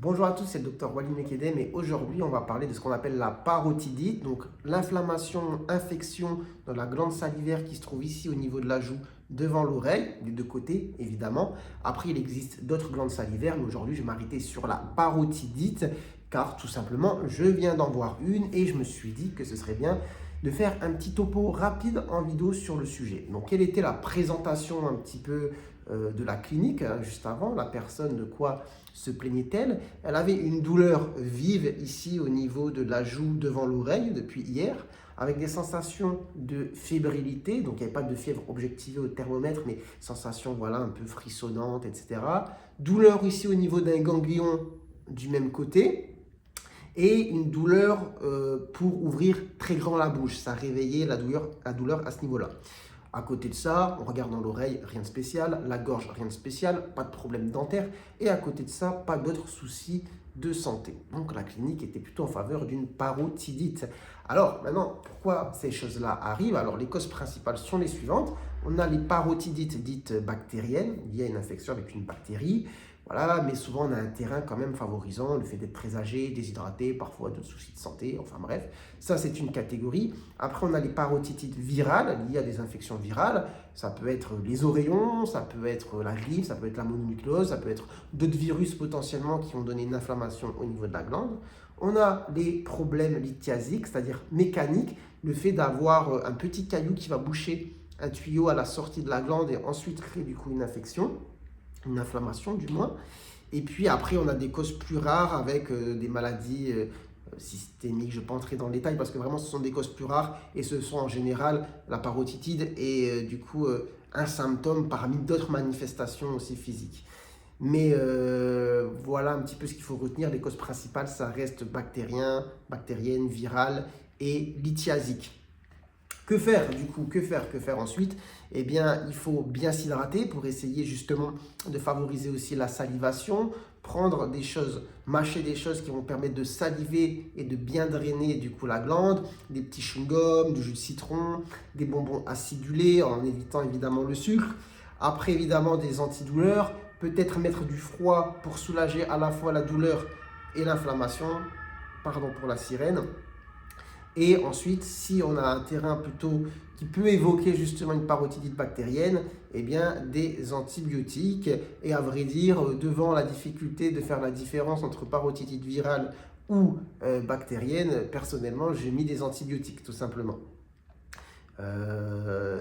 Bonjour à tous, c'est le docteur Walid Mekedem et aujourd'hui on va parler de ce qu'on appelle la parotidite, donc l'inflammation, infection dans la glande salivaire qui se trouve ici au niveau de la joue devant l'oreille, des deux côtés évidemment. Après il existe d'autres glandes salivaires, mais aujourd'hui je vais m'arrêter sur la parotidite car tout simplement je viens d'en voir une et je me suis dit que ce serait bien de faire un petit topo rapide en vidéo sur le sujet. Donc quelle était la présentation un petit peu de la clinique juste avant, la personne de quoi se plaignait-elle? Elle avait une douleur vive ici au niveau de la joue devant l'oreille depuis hier, avec des sensations de fébrilité, donc il n'y avait pas de fièvre objectivée au thermomètre, mais sensations voilà, un peu frissonnantes, etc. Douleur ici au niveau d'un ganglion du même côté, et une douleur pour ouvrir très grand la bouche. Ça réveillait la douleur à ce niveau-là. À côté de ça, on regarde dans l'oreille, rien de spécial, la gorge, rien de spécial, pas de problème dentaire, et à côté de ça, pas d'autres soucis de santé. Donc la clinique était plutôt en faveur d'une parotidite. Alors maintenant, pourquoi ces choses-là arrivent? Alors les causes principales sont les suivantes. On a les parotidites dites bactériennes, liées à une infection avec une bactérie. Voilà, mais souvent on a un terrain quand même favorisant le fait d'être très âgé, déshydraté, parfois de soucis de santé, enfin bref, ça c'est une catégorie. Après on a les parotidites virales liées à des infections virales, ça peut être les oreillons, ça peut être la grippe, ça peut être la mononucléose, ça peut être d'autres virus potentiellement qui ont donné une inflammation au niveau de la glande. On a les problèmes lithiasiques, c'est-à-dire mécaniques, le fait d'avoir un petit caillou qui va boucher un tuyau à la sortie de la glande et ensuite créer du coup une infection. Une inflammation du moins. Et puis après, on a des causes plus rares avec des maladies systémiques. Je ne vais pas entrer dans le détail parce que vraiment, ce sont des causes plus rares et ce sont en général la parotidite et du coup un symptôme parmi d'autres manifestations aussi physiques. Mais voilà un petit peu ce qu'il faut retenir. Les causes principales, ça reste bactérienne, virale et lithiasique. Que faire du coup? Que faire ensuite? Eh bien, il faut bien s'hydrater pour essayer justement de favoriser aussi la salivation, prendre des choses, mâcher des choses qui vont permettre de saliver et de bien drainer du coup la glande, des petits chewing-gums, du jus de citron, des bonbons acidulés en évitant évidemment le sucre. Après évidemment des antidouleurs, peut-être mettre du froid pour soulager à la fois la douleur et l'inflammation. Pardon pour la sirène. Et ensuite, si on a un terrain plutôt qui peut évoquer justement une parotidite bactérienne, eh bien des antibiotiques. Et à vrai dire, devant la difficulté de faire la différence entre parotidite virale ou bactérienne, personnellement, j'ai mis des antibiotiques tout simplement.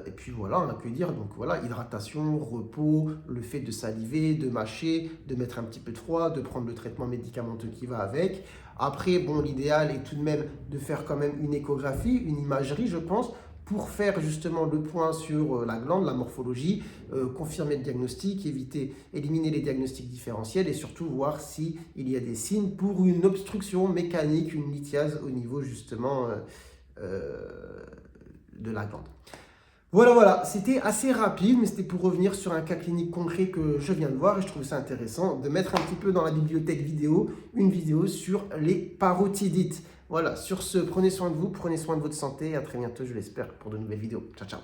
Et puis voilà, on a que dire. Donc voilà, hydratation, repos, le fait de saliver, de mâcher, de mettre un petit peu de froid, de prendre le traitement médicamenteux qui va avec. Après, bon, l'idéal est tout de même de faire quand même une échographie, une imagerie, je pense, pour faire justement le point sur la glande, la morphologie, confirmer le diagnostic, éliminer les diagnostics différentiels et surtout voir s'il y a des signes pour une obstruction mécanique, une lithiase au niveau justement de la glande. Voilà, c'était assez rapide, mais c'était pour revenir sur un cas clinique concret que je viens de voir et je trouve ça intéressant de mettre un petit peu dans la bibliothèque vidéo, une vidéo sur les parotidites. Voilà, sur ce, prenez soin de vous, prenez soin de votre santé et à très bientôt, je l'espère, pour de nouvelles vidéos. Ciao, ciao.